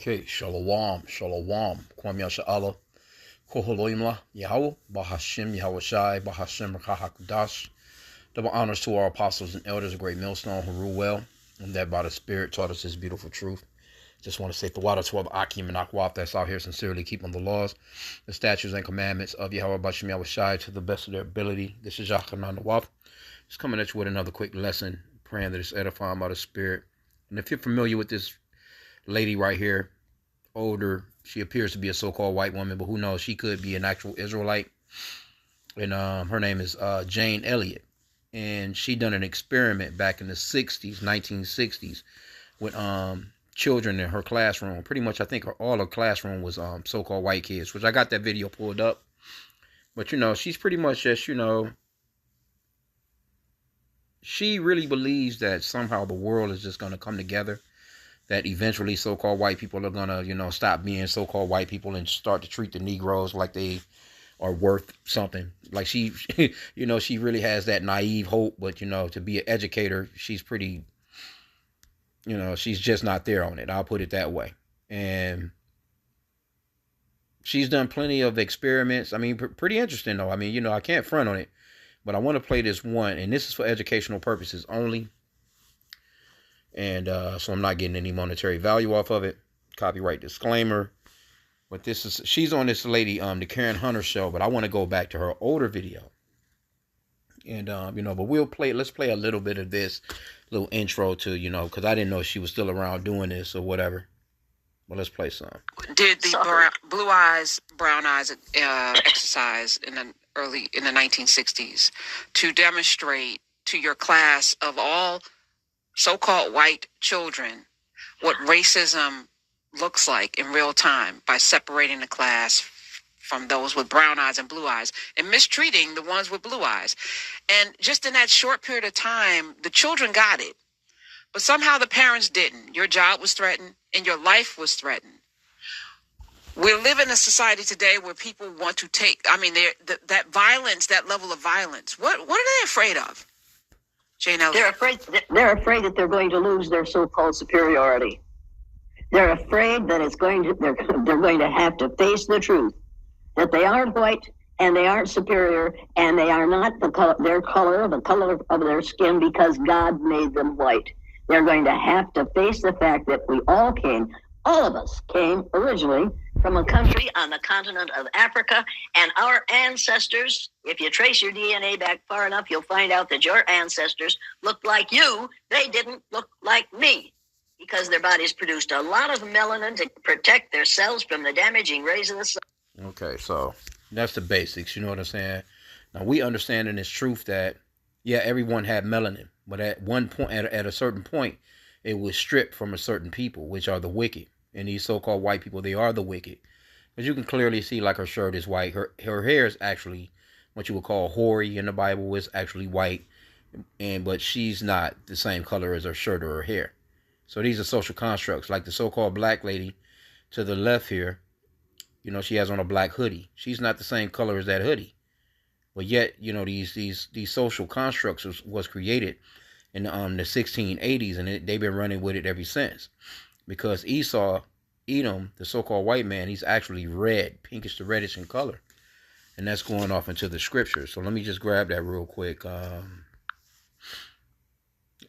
Okay, shalom, shalom, kwam yasha'Allah, koholoimla, Yahweh, Bahashim, Yahweh Shai, Bahashim, Rakahakudash. Double honors to our apostles and elders, a great millstone who rule well, and that by the Spirit taught us this beautiful truth. Just want to say the water to all the H.I.M and Akwaf that's out here sincerely keeping the laws, the statutes and commandments of Yahweh Bahashim, Yahweh Shai to the best of their ability. This is H.I.M and Akwaf. Just coming at you with another quick lesson, praying that it's edifying by the Spirit. And if you're familiar with this lady right here, older, she appears to be a so-called white woman, but who knows, she could be an actual Israelite. And her name is Jane Elliot, and she done an experiment back in the 1960s with children in her classroom. Pretty much I think all her classroom was so-called white kids, which I got that video pulled up. But she's pretty much just, she really believes that somehow the world is just going to come together, that eventually so-called white people are going to, stop being so-called white people and start to treat the Negroes like they are worth something. Like she really has that naive hope, but, to be an educator, she's pretty, she's just not there on it. I'll put it that way. And she's done plenty of experiments. I mean, pretty interesting, though. I mean, I can't front on it, but I want to play this one, and this is for educational purposes only. And so I'm not getting any monetary value off of it. Copyright disclaimer. But she's on this lady, the Karen Hunter show. But I want to go back to her older video. And, but let's play a little bit of this little intro to, because I didn't know she was still around doing this or whatever. But let's play some. Did the blue eyes, brown eyes exercise in the 1960s to demonstrate to your class of all so-called white children what racism looks like in real time by separating the class from those with brown eyes and blue eyes and mistreating the ones with blue eyes. And just in that short period of time, the children got it, but somehow the parents didn't. Your job was threatened and your life was threatened. We live in a society today where people want to that violence, that level of violence. What are they afraid of? Jane Elliott. They're afraid that they're going to lose their so-called superiority. They're afraid that they're going to have to face the truth that they aren't white and they aren't superior and they are not the color of their skin because God made them white. They're going to have to face the fact that all of us came originally from a country on the continent of Africa, and our ancestors, if you trace your DNA back far enough, you'll find out that your ancestors looked like you. They didn't look like me because their bodies produced a lot of melanin to protect their cells from the damaging rays of the sun. Okay, so that's the basics, you know what I'm saying? Now, we understand in this truth that, yeah, everyone had melanin, but at one point, at a certain point, it was stripped from a certain people, which are the wicked. And these so-called white people, they are the wicked. As you can clearly see, like her shirt is white. Her hair is actually what you would call hoary in the Bible. Is actually white. But she's not the same color as her shirt or her hair. So these are social constructs. Like the so-called black lady to the left here, she has on a black hoodie. She's not the same color as that hoodie. But yet, these social constructs was created in the 1680s, and they've been running with it ever since. Because Edom, the so-called white man, he's actually red, pinkish to reddish in color. And that's going off into the scriptures. So let me just grab that real quick.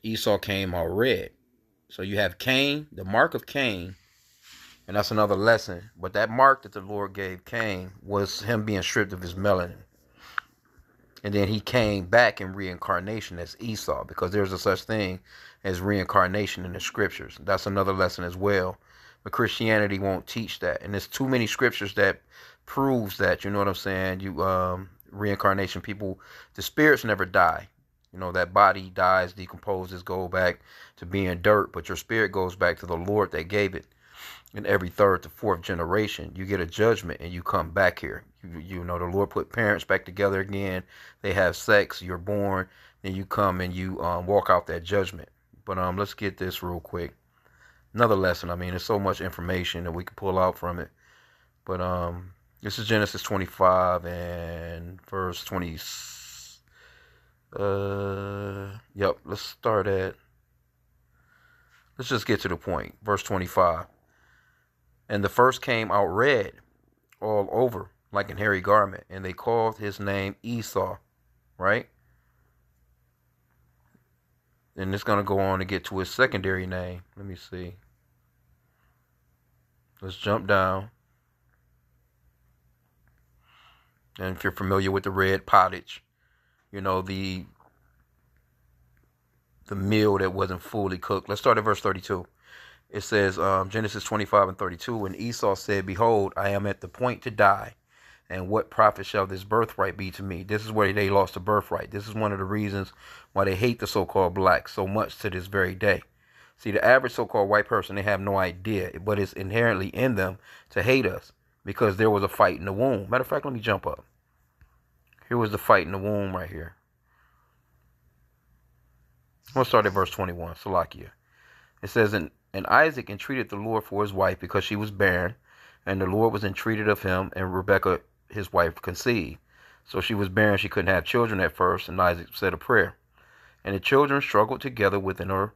Esau came all red. So you have Cain, the mark of Cain. And that's another lesson. But that mark that the Lord gave Cain was him being stripped of his melanin. And then he came back in reincarnation as Esau, because there's a such thing as reincarnation in the scriptures. That's another lesson as well. But Christianity won't teach that. And there's too many scriptures that proves that, you know what I'm saying? Reincarnation, people, the spirits never die. That body dies, decomposes, go back to being dirt, but your spirit goes back to the Lord that gave it. In every third to fourth generation, you get a judgment and you come back here. The Lord put parents back together again. They have sex. You're born. Then you come and you walk out that judgment. But let's get this real quick. Another lesson. I mean, there's so much information that we can pull out from it. But this is Genesis 25 and verse 20. Let's start at. Let's just get to the point. Verse 25. And the first came out red all over, like an hairy garment. And they called his name Esau, right? And it's going to go on to get to his secondary name. Let me see. Let's jump down. And if you're familiar with the red pottage, you know, the meal that wasn't fully cooked. Let's start at verse 32. It says, Genesis 25 and 32, and Esau said, behold, I am at the point to die, and what profit shall this birthright be to me? This is where they lost the birthright. This is one of the reasons why they hate the so-called blacks so much to this very day. See, the average so-called white person, they have no idea, but it's inherently in them to hate us because there was a fight in the womb. Matter of fact, let me jump up. Here was the fight in the womb right here. We'll start at verse 21, Salakia. It says, and Isaac entreated the Lord for his wife because she was barren, and the Lord was entreated of him, and Rebekah, his wife, conceived. So she was barren, she couldn't have children at first, and Isaac said a prayer. And the children struggled together within her,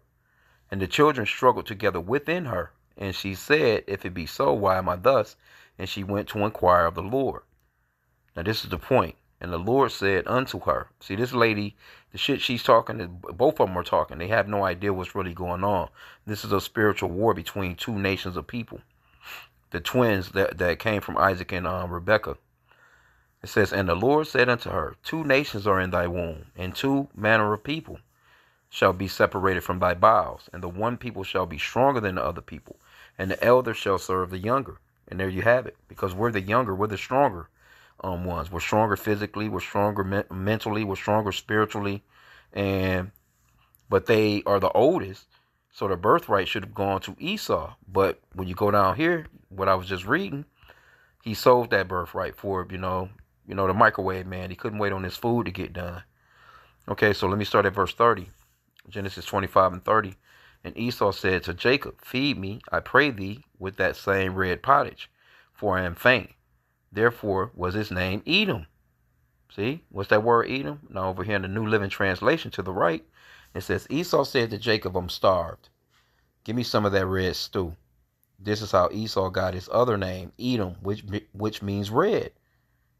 and she said, if it be so, why am I thus? And she went to inquire of the Lord. Now this is the point. And the Lord said unto her, see, this lady, the shit she's talking, both of them are talking. They have no idea what's really going on. This is a spiritual war between two nations of people. The twins that came from Isaac and Rebekah. It says, and the Lord said unto her, two nations are in thy womb, and two manner of people shall be separated from thy bowels. And the one people shall be stronger than the other people, and the elder shall serve the younger. And there you have it. Because we're the younger, we're the stronger ones. We're stronger physically, we're stronger mentally, we're stronger spiritually, but they are the oldest, so the birthright should have gone to Esau. But when you go down here, what I was just reading, he sold that birthright for the microwave man. He couldn't wait on his food to get done. Okay, so let me start at verse 30, Genesis 25 and 30. And Esau said to Jacob, feed me, I pray thee, with that same red pottage, for I am faint. Therefore was his name Edom. See, what's that word Edom? Now over here in the New Living Translation to the right, it says, Esau said to Jacob, I'm starved. Give me some of that red stew. This is how Esau got his other name, Edom, which means red.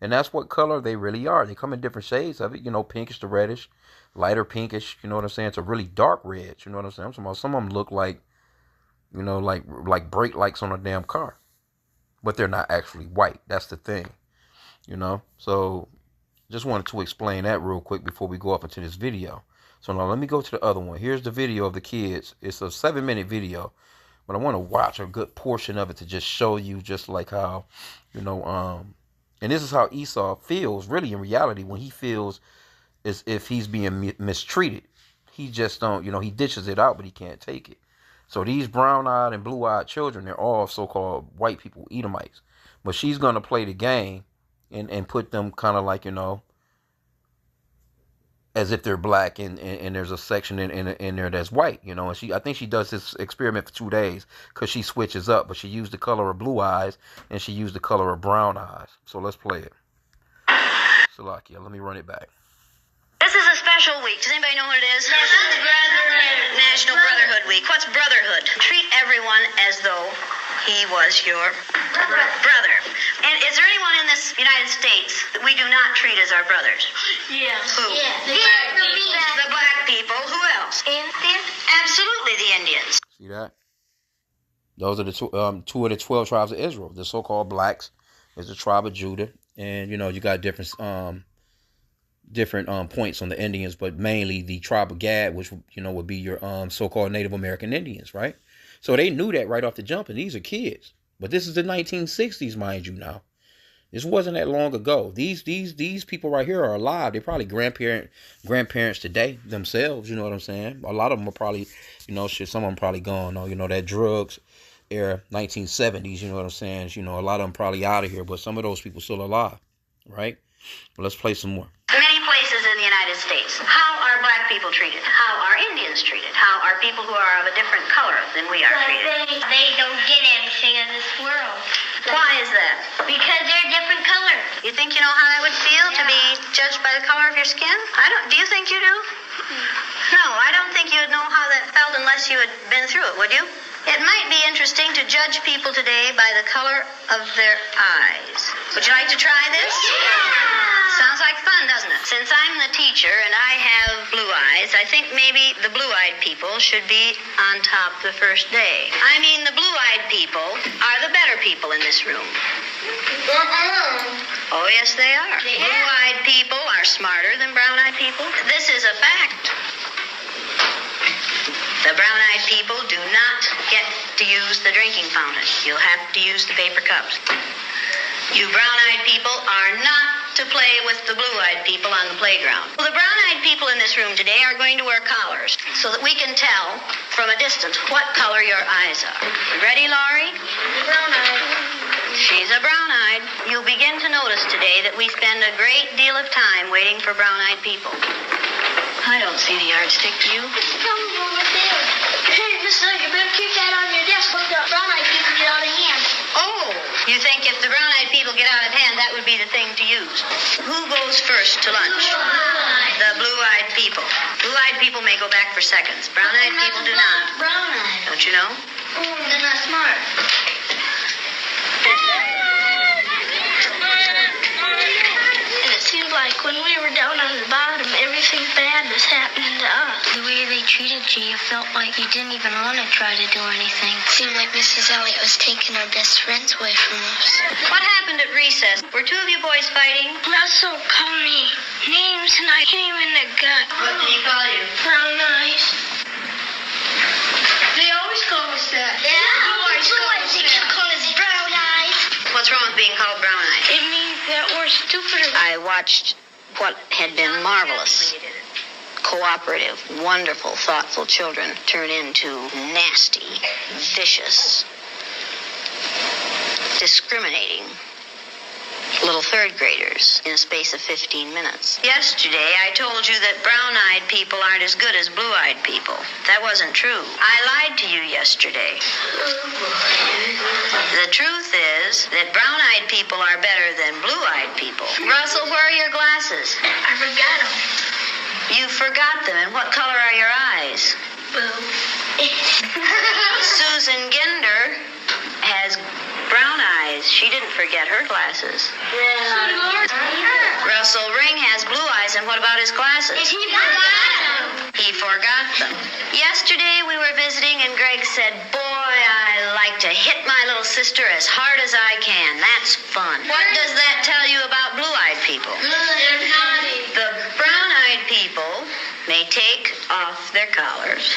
And that's what color they really are. They come in different shades of it, pinkish to reddish, lighter pinkish, you know what I'm saying, to really dark red, you know what I'm saying? Some of them look like, like brake lights on a damn car. But they're not actually white. That's the thing, So just wanted to explain that real quick before we go up into this video. So now let me go to the other one. Here's the video of the kids. It's a 7-minute video, but I want to watch a good portion of it to just show you just like how, and this is how Esau feels really in reality when he feels as if he's being mistreated. He just don't, he dishes it out, but he can't take it. So these brown-eyed and blue-eyed children, they're all so-called white people, Edomites. But she's going to play the game and put them kind of like, as if they're black and there's a section in there that's white, And I think she does this experiment for 2 days because she switches up. But she used the color of blue eyes and she used the color of brown eyes. So let's play it. Salakia, let me run it back. This is a special week. Does anybody know what it is? National Brotherhood Week. What's brotherhood? Treat everyone as though he was your brother. And is there anyone in this United States that we do not treat as our brothers? Yeah. Who? Yeah. The black people. Who else? Indians. Absolutely the Indians. See that? Those are the two of the 12 tribes of Israel. The so-called blacks is the tribe of Judah. And, you got different points on the Indians, but mainly the tribe of Gad, which, would be your so-called Native American Indians, right? So they knew that right off the jump, and these are kids. But this is the 1960s, mind you now. This wasn't that long ago. These people right here are alive. They're probably grandparents today themselves, you know what I'm saying? A lot of them are probably, some of them probably gone, that drugs era, 1970s, you know what I'm saying? A lot of them probably out of here, but some of those people still alive, right? Well, let's play some more. Many places in the United States. How are black people treated? How are Indians treated? How are people who are of a different color than we are treated? They don't get anything in this world. Why is that? Because they're different colors. You think you know how that would feel to be judged by the color of your skin? Do you think you do? No, I don't think you would know how that felt unless you had been through it, would you? It might be interesting to judge people today by the color of their eyes. Would you like to try this? Sounds like fun, doesn't it? Since I'm the teacher and I have blue eyes, I think maybe the blue-eyed people should be on top the first day. I mean, the blue-eyed people are the better people in this room. Oh, yes, they are. Blue-eyed people are smarter than brown-eyed people. This is a fact. The brown-eyed people do not get to use the drinking fountain. You'll have to use the paper cups. You brown-eyed people are not to play with the blue-eyed people on the playground. Well, the brown-eyed people in this room today are going to wear collars so that we can tell from a distance what color your eyes are. You ready, Laurie? Brown-eyed. She's a brown-eyed. You'll begin to notice today that we spend a great deal of time waiting for brown-eyed people. I don't see the yardstick, do you? Hey, Mrs. Elliot, you better keep that on your desk when the brown-eyed people get out of hand. Oh, you think if the brown-eyed people get out of hand, that would be the thing to use? Who goes first to lunch? The blue-eyed people. Blue-eyed people may go back for seconds. Brown-eyed people do not. Brown-eyed. Don't you know? They're not smart. And it seems like when we were down on the bottom, everything bad was happening to us. The way they treated you, you felt like you didn't even want to try to do anything. It seemed like Mrs. Elliot was taking our best friends away from us. What happened at recess? Were two of you boys fighting? Russell called me names and I hit him in the gut. What did he call you? Brown eyes. They always call us that. Yeah, they keep calling us brown eyes. What's wrong with being called brown-eyed? It means that we're stupider. I watched what had been marvelous, cooperative, wonderful, thoughtful children turn into nasty, vicious, discriminating little third graders in a space of 15 minutes. Yesterday, I told you that brown-eyed people aren't as good as blue-eyed people. That wasn't true. I lied to you yesterday. The truth is that brown-eyed people are better than blue-eyed people. Russell, where are your glasses? I forgot them. You forgot them. And what color are your eyes? Blue. Susan Ginder has brown eyes. She didn't forget her glasses. Russell Ring has blue eyes, and what about his glasses? He forgot them. Yesterday we were visiting, and Greg said, "Boy, I like to hit my little sister as hard as I can. That's fun." What does that tell you about blue-eyed people? The brown-eyed people may take off their collars,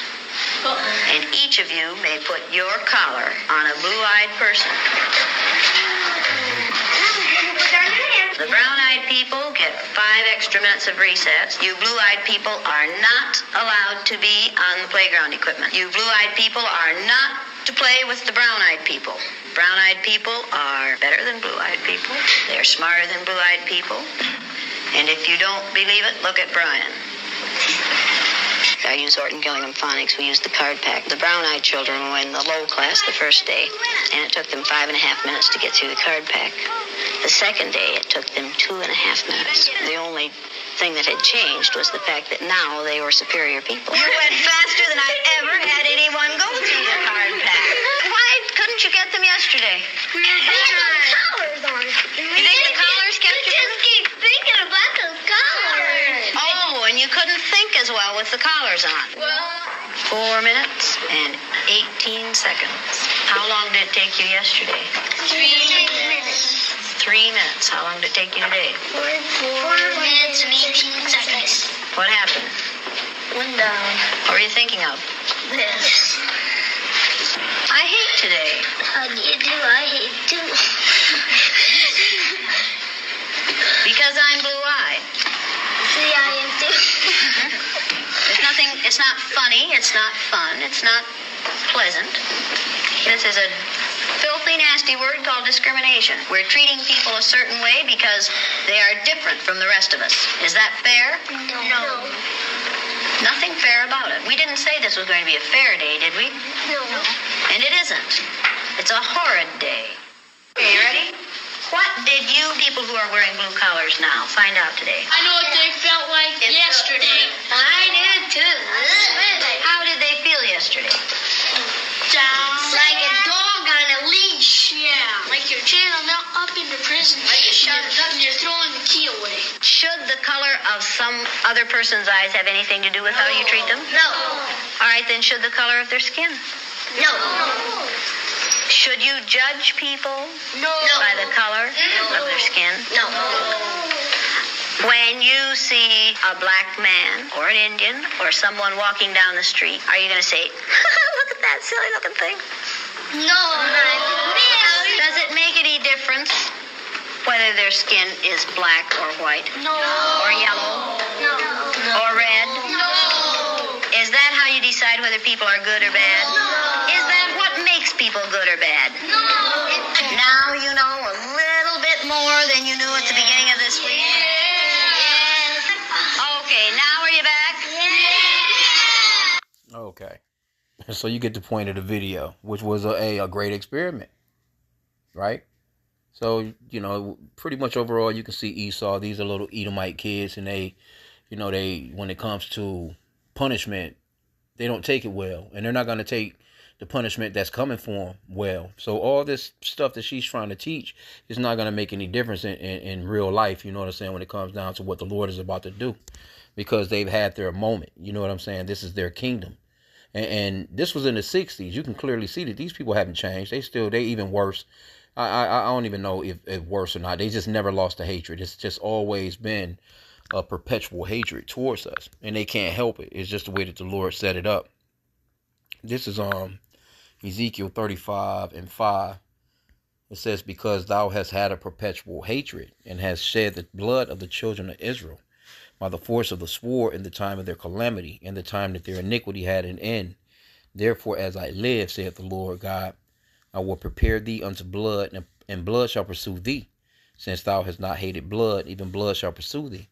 and each of you may put your collar on a blue-eyed person. The brown-eyed people get 5 extra minutes of recess. You blue-eyed people are not allowed to be on the playground equipment. You blue-eyed people are not to play with the brown-eyed people. Brown-eyed people are better than blue-eyed people. They're smarter than blue-eyed people. And if you don't believe it, look at Brian. I use Orton Gillingham Phonics. We used the card pack. The brown-eyed children were in the low class the first day, and it took them 5.5 minutes to get through the card pack. The second day, it took them 2.5 minutes. The only thing that had changed was the fact that now they were superior people. You went faster than I've ever had anyone go through the card pack. Why couldn't you get them yesterday? We had collars on. You think the collars kept you? just keep thinking about those collars. Oh, and you couldn't think as well with the collars on. Well, 4 minutes and 18 seconds. How long did it take you yesterday? 3 minutes. 3 minutes. How long did it take you today? 4 minutes and 18 seconds. What happened? One down. What were you thinking of? This. I hate today. How do you do? I hate too. Because I'm blue-eyed. See, I am too. There's nothing, it's not funny, it's not fun, it's not pleasant. This is a filthy, nasty word called discrimination. We're treating people a certain way because they are different from the rest of us. Is that fair? No. Nothing fair about it. We didn't say this was going to be a fair day, did we? No. And it isn't. It's a horrid day. Okay, you ready? What did you people who are wearing blue collars now find out today? I know what they felt like yesterday. I did too. How did they feel yesterday? Down. prison. I just shot a gun and you're throwing the key away. Should the color of some other person's eyes have anything to do with how you treat them? No. All right, then should the color of their skin? No. Should you judge people No. by the color of their skin? No. When you see a black man or an Indian or someone walking down the street, are you going to say, look at that silly looking thing? No. Does it make any difference whether their skin is black or white? No. Or yellow? No. Or red? No. Is that how you decide whether people are good or bad? Is that what makes people good or bad? No. Now you know a little bit more than you knew at the beginning of this week. Yes. Okay, now are you back? Okay. So you get the point of the video, which was a great experiment, right? So, pretty much overall, you can see Esau. These are little Edomite kids, and they, when it comes to punishment, they don't take it well, and they're not going to take the punishment that's coming for them well. So all this stuff that she's trying to teach is not going to make any difference in real life, you know what I'm saying, when it comes down to what the Lord is about to do, because they've had their moment, you know what I'm saying? This is their kingdom. And this was in the 60s. You can clearly see that these people haven't changed. They even worse. I don't even know if worse or not. They just never lost the hatred. It's just always been a perpetual hatred towards us, and they can't help it. It's just the way that the Lord set it up. This is Ezekiel 35:5. It says, because thou hast had a perpetual hatred, and hast shed the blood of the children of Israel by the force of the sword in the time of their calamity, in the time that their iniquity had an end. Therefore, as I live, saith the Lord God, I will prepare thee unto blood, and blood shall pursue thee. Since thou hast not hated blood, even blood shall pursue thee.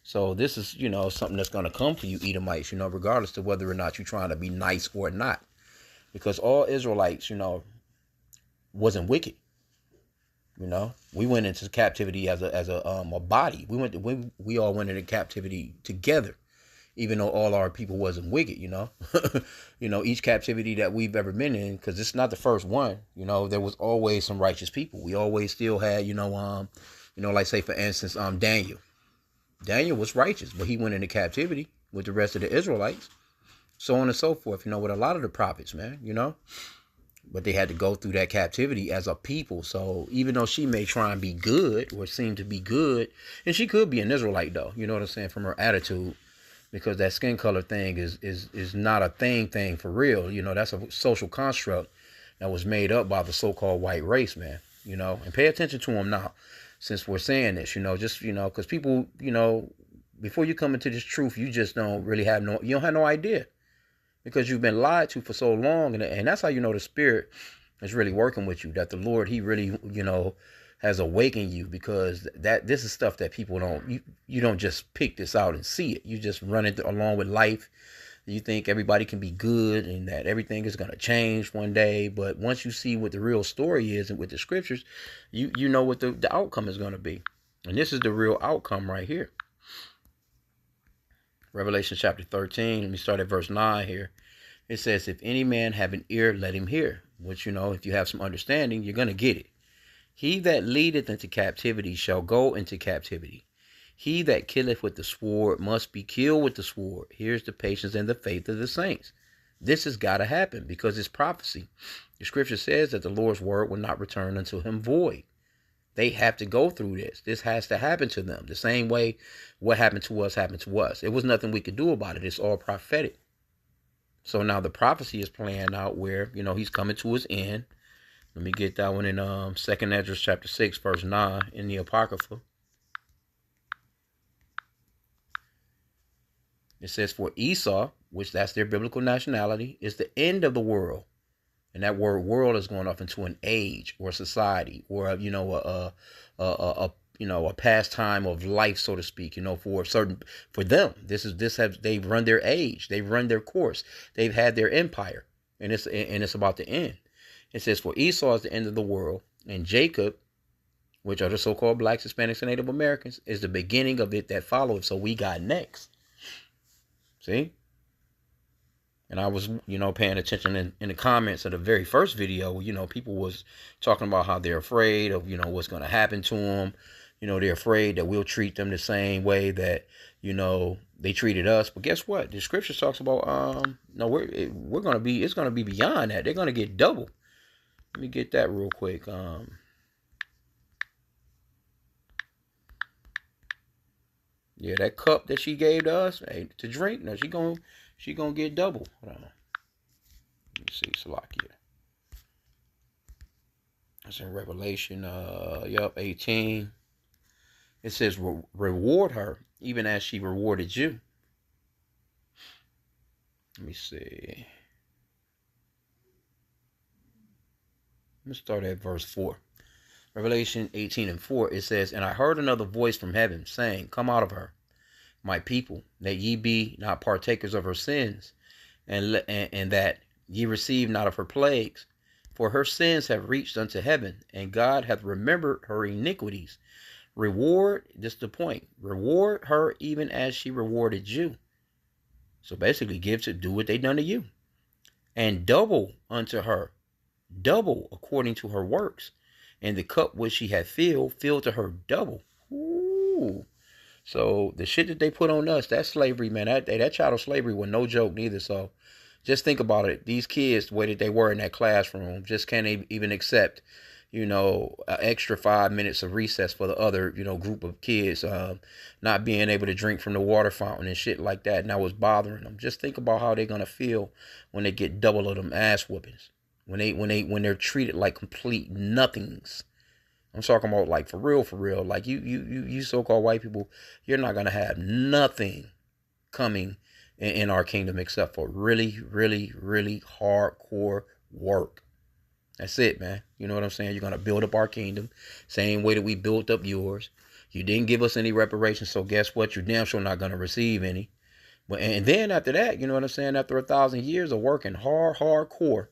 So this is, something that's going to come for you, Edomites, regardless of whether or not you're trying to be nice or not. Because all Israelites, wasn't wicked. We went into captivity as a body. We all went into captivity together, even though all our people wasn't wicked. Each captivity that we've ever been in, because it's not the first one. There was always some righteous people. We always still had, like say for instance, Daniel. Daniel was righteous, but he went into captivity with the rest of the Israelites, so on and so forth. With a lot of the prophets, man. But they had to go through that captivity as a people. So even though she may try and be good or seem to be good, and she could be an Israelite though, you know what I'm saying, from her attitude, because that skin color thing is not a thing for real. That's a social construct that was made up by the so-called white race, man. And pay attention to them now, since we're saying this, just, because people, before you come into this truth, you just don't really have you don't have no idea. Because you've been lied to for so long, and that's how the Spirit is really working with you. That the Lord, He really, has awakened you, because this is stuff that people don't. You don't just pick this out and see it. You just run it along with life. You think everybody can be good and that everything is going to change one day. But once you see what the real story is and with the scriptures, you know what the outcome is going to be. And this is the real outcome right here. Revelation chapter 13, let me start at verse 9 here. It says, if any man have an ear, let him hear. Which, if you have some understanding, you're going to get it. He that leadeth into captivity shall go into captivity. He that killeth with the sword must be killed with the sword. Here's the patience and the faith of the saints. This has got to happen, because it's prophecy. The scripture says that the Lord's word will not return unto him void. They have to go through this. This has to happen to them. The same way what happened to us happened to us. It was nothing we could do about it. It's all prophetic. So now the prophecy is playing out where, he's coming to his end. Let me get that one in 2nd Ezra chapter 6, verse 9 in the Apocrypha. It says, for Esau, which that's their biblical nationality, is the end of the world. And that word world is going off into an age or a society or, a pastime of life, so to speak, for them. They've run their age. They've run their course. They've had their empire, and it's about to end. It says, for Esau is the end of the world, and Jacob, which are the so-called blacks, Hispanics, and Native Americans, is the beginning of it that follows. So we got next. See? And I was, paying attention in the comments of the very first video. People was talking about how they're afraid of, what's going to happen to them. They're afraid that we'll treat them the same way that, they treated us. But guess what? The scripture talks about, no, we're going to be, it's going to be beyond that. They're going to get double. Let me get that real quick. Yeah, that cup that she gave to us, hey, to drink, no, she gonna get double. Hold on. Let me see, Salakia. That's in Revelation, 18. It says, reward her, even as she rewarded you. Let me see. Let's start at verse 4. Revelation 18:4, it says, and I heard another voice from heaven, saying, come out of her, my people, that ye be not partakers of her sins, and that ye receive not of her plagues. For her sins have reached unto heaven, and God hath remembered her iniquities. Reward, this is the point, reward her even as she rewarded you. So basically, do what they done to you. And double unto her, double according to her works. And the cup which she had filled to her double. Ooh. So the shit that they put on us, that slavery, man, that child slavery was no joke neither. So just think about it. These kids, the way that they were in that classroom, just can't even accept, an extra 5 minutes of recess for the other, group of kids, not being able to drink from the water fountain and shit like that. And that was bothering them. Just think about how they're gonna feel when they get double of them ass whoopings. When they're treated like complete nothings. I'm talking about like for real. Like you so-called white people, you're not gonna have nothing coming in our kingdom except for really, really, really hardcore work. That's it, man. You know what I'm saying? You're gonna build up our kingdom, same way that we built up yours. You didn't give us any reparations, so guess what? You're damn sure not gonna receive any. But and then after that, you know what I'm saying? After 1,000 years of working hardcore.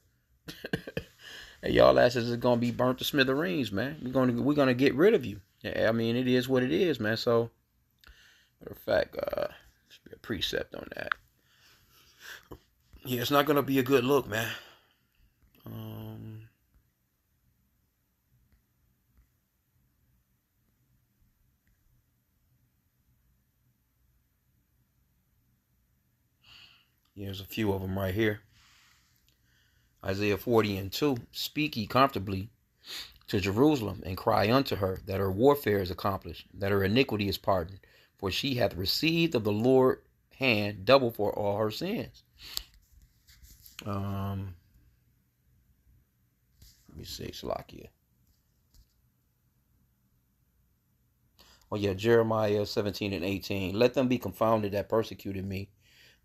Hey, y'all asses is gonna be burnt to smithereens, man. We're gonna get rid of you. I mean, it is what it is, man. So, matter of fact, should be a precept on that. Yeah, it's not gonna be a good look, man. Yeah, there's a few of them right here. Isaiah 40:2, speak ye comfortably to Jerusalem, and cry unto her that her warfare is accomplished, that her iniquity is pardoned, for she hath received of the Lord's hand double for all her sins. Let me see, Salakia. Oh yeah, Jeremiah 17:18. Let them be confounded that persecuted me,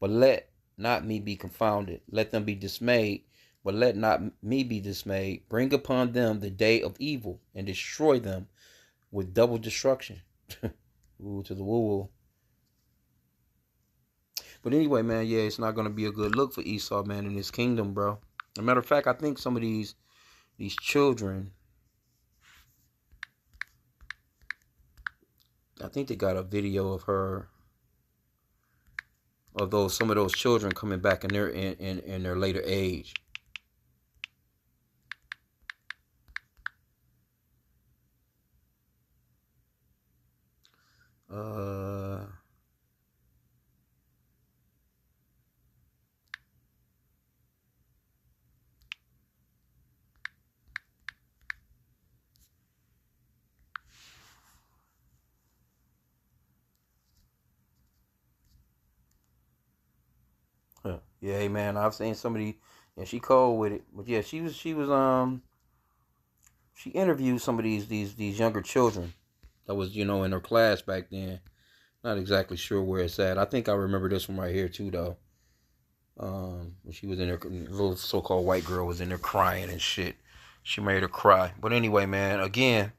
but let not me be confounded. Let them be dismayed, but let not me be dismayed. Bring upon them the day of evil, and destroy them with double destruction. Ooh, to the woo-woo. But anyway, man, yeah, it's not going to be a good look for Esau, man, in his kingdom, bro. As a matter of fact, I think some of these children, I think they got a video of her, of some of those children coming back in their later age. Yeah, hey, man, I've seen somebody, yeah, she cold with it, but yeah, she interviewed some of these younger children that was, in her class back then. Not exactly sure where it's at. I think I remember this one right here too, though. When she was in there, little so-called white girl was in there crying and shit. She made her cry. But anyway, man, again,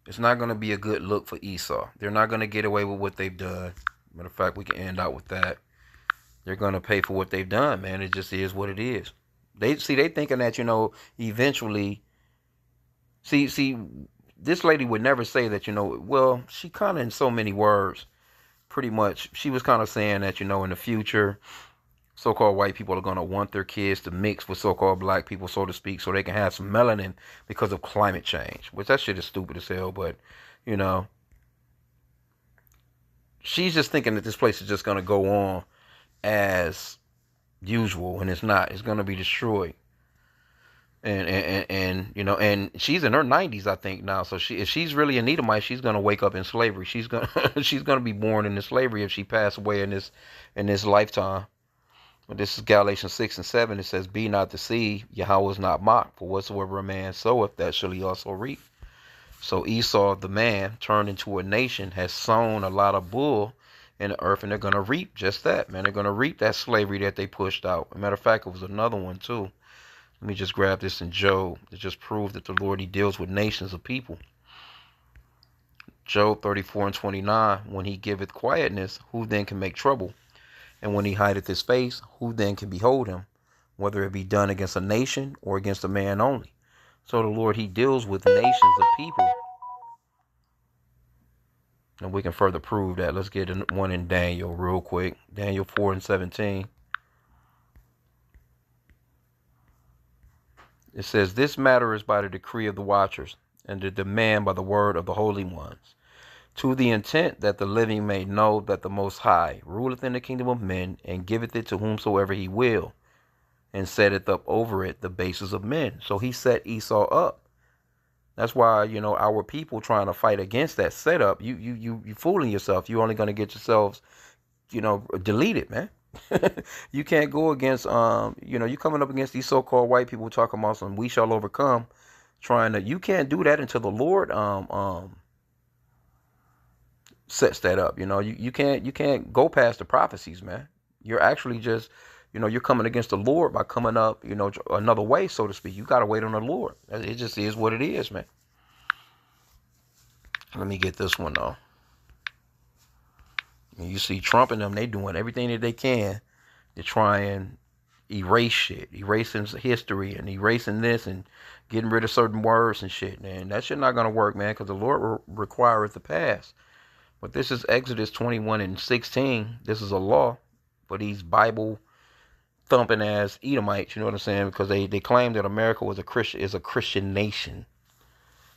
it's not going to be a good look for Esau. They're not going to get away with what they've done. Matter of fact, we can end out with that. They're going to pay for what they've done, man. It just is what it is. They thinking that, eventually, see, this lady would never say that, well, she kind of in so many words, pretty much, she was kind of saying that, in the future, so-called white people are going to want their kids to mix with so-called black people, so to speak, so they can have some melanin because of climate change, which that shit is stupid as hell. But, you know, she's just thinking that this place is just going to go on as usual, and it's not. It's going to be destroyed. And you know, and she's in her 90s, I think, now. So if she's really an Edomite, she's gonna wake up in slavery. She's gonna she's gonna be born into slavery if she passed away in this lifetime. But this is Galatians 6:7. It says, "Be not deceived, Yahweh is not mocked. For whatsoever a man soweth, that shall he also reap." So Esau, the man turned into a nation, has sown a lot of bull in the earth, and they're gonna reap just that, man. They're gonna reap that slavery that they pushed out. As a matter of fact, it was another one too. Let me just grab this in Job to just prove that the Lord, he deals with nations of people. Job 34:29, when he giveth quietness, who then can make trouble? And when he hideth his face, who then can behold him? Whether it be done against a nation or against a man only. So the Lord, he deals with nations of people. And we can further prove that. Let's get one in Daniel real quick. Daniel 4:17. It says, "This matter is by the decree of the watchers, and the demand by the word of the holy ones, to the intent that the living may know that the Most High ruleth in the kingdom of men, and giveth it to whomsoever he will, and setteth up over it the bases of men." So he set Esau up. That's why, you know, our people trying to fight against that setup, you fooling yourself. You're only going to get yourselves, you know, deleted, man. You can't go against, you know, you coming up against these so-called white people talking about some "we shall overcome," trying to, you can't do that until the Lord sets that up. You know, you can't go past the prophecies, man. You're actually just, you know, you're coming against the Lord by coming up, you know, another way, so to speak. You got to wait on the Lord. It just is what it is, man. Let me get this one though. You see Trump and them, they doing everything that they can to try and erase shit, erasing history and erasing this and getting rid of certain words and shit, man. That shit not going to work, man, because the Lord requireth the past. But this is Exodus 21:16. This is a law for these Bible thumping ass Edomites, you know what I'm saying? Because they claim that America is a Christian nation.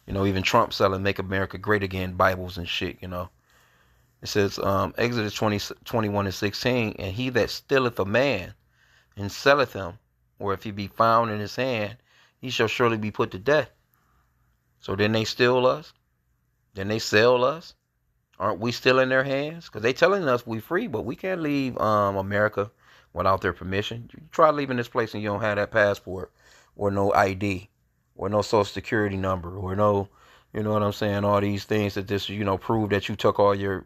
You know, even Trump selling "Make America Great Again" Bibles and shit, you know. It says, Exodus 21:16, "And he that stealeth a man and selleth him, or if he be found in his hand, he shall surely be put to death." So then they steal us? Then they sell us? Aren't we still in their hands? Because they telling us we free, but we can't leave America without their permission. You try leaving this place and you don't have that passport or no ID or no social security number or no, you know what I'm saying, all these things that just, you know, prove that you took all your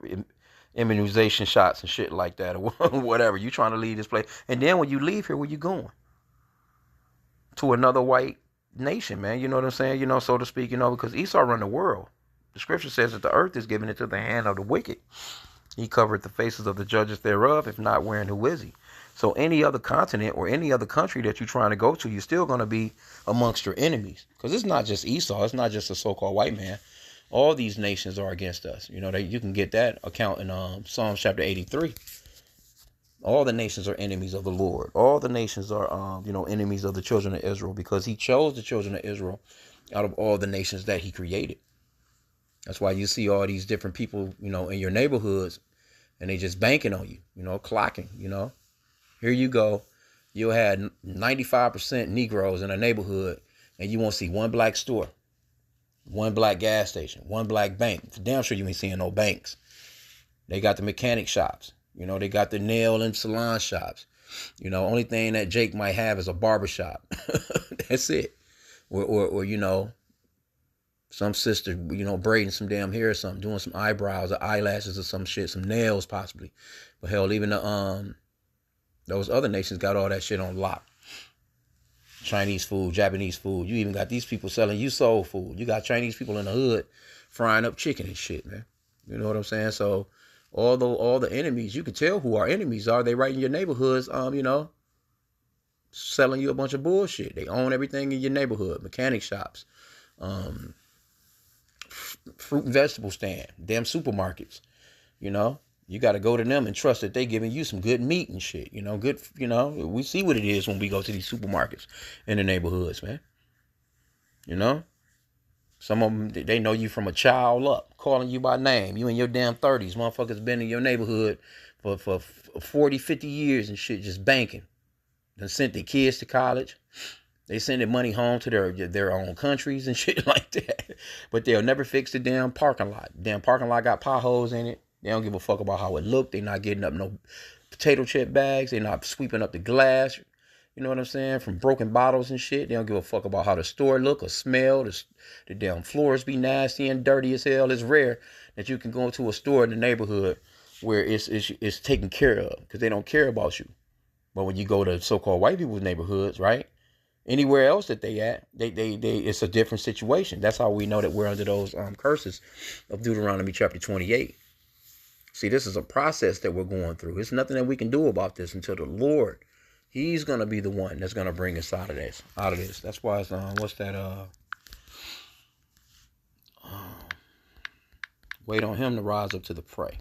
immunization shots and shit like that or whatever. You trying to leave this place. And then when you leave here, where you going? To another white nation, man. You know what I'm saying? You know, so to speak, you know, because Esau run the world. The scripture says that the earth is given into the hand of the wicked. He covered the faces of the judges thereof. If not, wherein who is he? So any other continent or any other country that you're trying to go to, you're still going to be amongst your enemies. Because it's not just Esau. It's not just a so-called white man. All these nations are against us. You know, you can get that account in Psalms chapter 83. All the nations are enemies of the Lord. All the nations are, you know, enemies of the children of Israel, because he chose the children of Israel out of all the nations that he created. That's why you see all these different people, you know, in your neighborhoods, and they just banking on you, you know, clocking, you know. Here you go. You'll have 95% Negroes in a neighborhood, and you won't see one black store, one black gas station, one black bank. For damn sure you ain't seeing no banks. They got the mechanic shops. You know, they got the nail and salon shops. You know, only thing that Jake might have is a barber shop. That's it. Or, you know, some sister, you know, braiding some damn hair or something, doing some eyebrows or eyelashes or some shit, some nails possibly. But hell, even the those other nations got all that shit on lock. Chinese food, Japanese food. You even got these people selling you soul food. You got Chinese people in the hood frying up chicken and shit, man. You know what I'm saying? So although all the enemies, you can tell who our enemies are. They right in your neighborhoods, you know, selling you a bunch of bullshit. They own everything in your neighborhood. Mechanic shops, fruit and vegetable stand, damn supermarkets, you know. You got to go to them and trust that they giving you some good meat and shit. Good. We see what it is when we go to these supermarkets in the neighborhoods, man. Some of them, they know you from a child up, calling you by name. You in your damn 30s. Motherfuckers been in your neighborhood for 40, 50 years and shit, just banking. Then sent their kids to college. They send their money home to their own countries and shit like that. But they'll never fix the damn parking lot. Damn parking lot got potholes in it. They don't give a fuck about how it looked. They not getting up no potato chip bags. They not sweeping up the glass. You know what I'm saying? From broken bottles and shit. They don't give a fuck about how the store look or smell. The damn floors be nasty and dirty as hell. It's rare that you can go into a store in the neighborhood where it's taken care of, because they don't care about you. But when you go to so-called white people's neighborhoods, right? Anywhere else that they at, they it's a different situation. That's how we know that we're under those curses of Deuteronomy chapter 28. See, this is a process that we're going through. There's nothing that we can do about this until the Lord, He's gonna be the one that's gonna bring us out of this. That's why it's what's that? Wait on Him to rise up to the prey.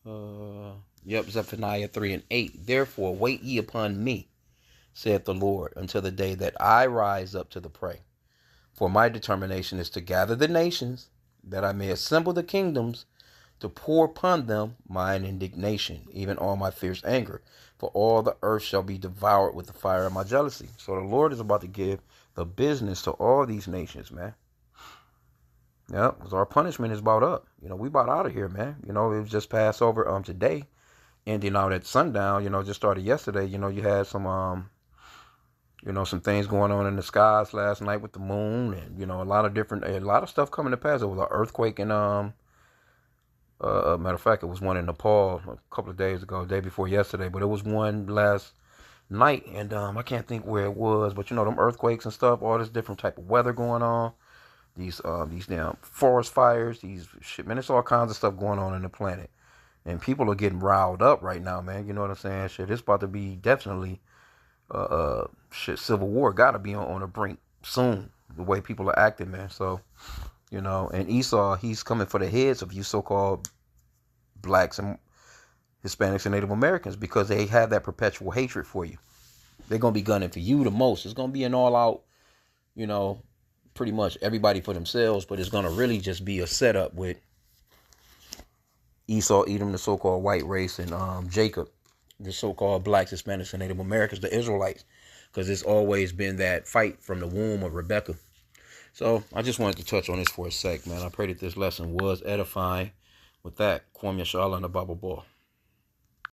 Zephaniah 3:8. Therefore, wait ye upon me, saith the Lord, until the day that I rise up to the prey. For my determination is to gather the nations, that I may assemble the kingdoms, to pour upon them mine indignation, even all my fierce anger. For all the earth shall be devoured with the fire of my jealousy. So the Lord is about to give the business to all these nations, man. Yeah, because our punishment is about up. We about out of here, man. It was just Passover today, ending out at sundown. Just started yesterday. You had some some things going on in the skies last night with the moon, and a lot of stuff coming to pass. There was an earthquake in matter of fact, it was one in Nepal a couple of days ago, day before yesterday, but it was one last night, and I can't think where it was, but them earthquakes and stuff, all this different type of weather going on, these damn forest fires, these shit, man, it's all kinds of stuff going on in the planet, and people are getting riled up right now, man. You know what I'm saying? Shit, it's about to be definitely civil war gotta be on the brink soon, the way people are acting, man. So and Esau, he's coming for the heads of you so-called blacks and Hispanics and Native Americans, because they have that perpetual hatred for you. They're gonna be gunning for you the most. It's gonna be an all-out, pretty much everybody for themselves, but it's gonna really just be a setup with Esau, Edom, the so-called white race, and Jacob, the so-called blacks, Hispanics, and Native Americans, the Israelites, because it's always been that fight from the womb of Rebecca. So I just wanted to touch on this for a sec, man. I pray that this lesson was edifying. With that, Kwame Yashala and the Bible Ball.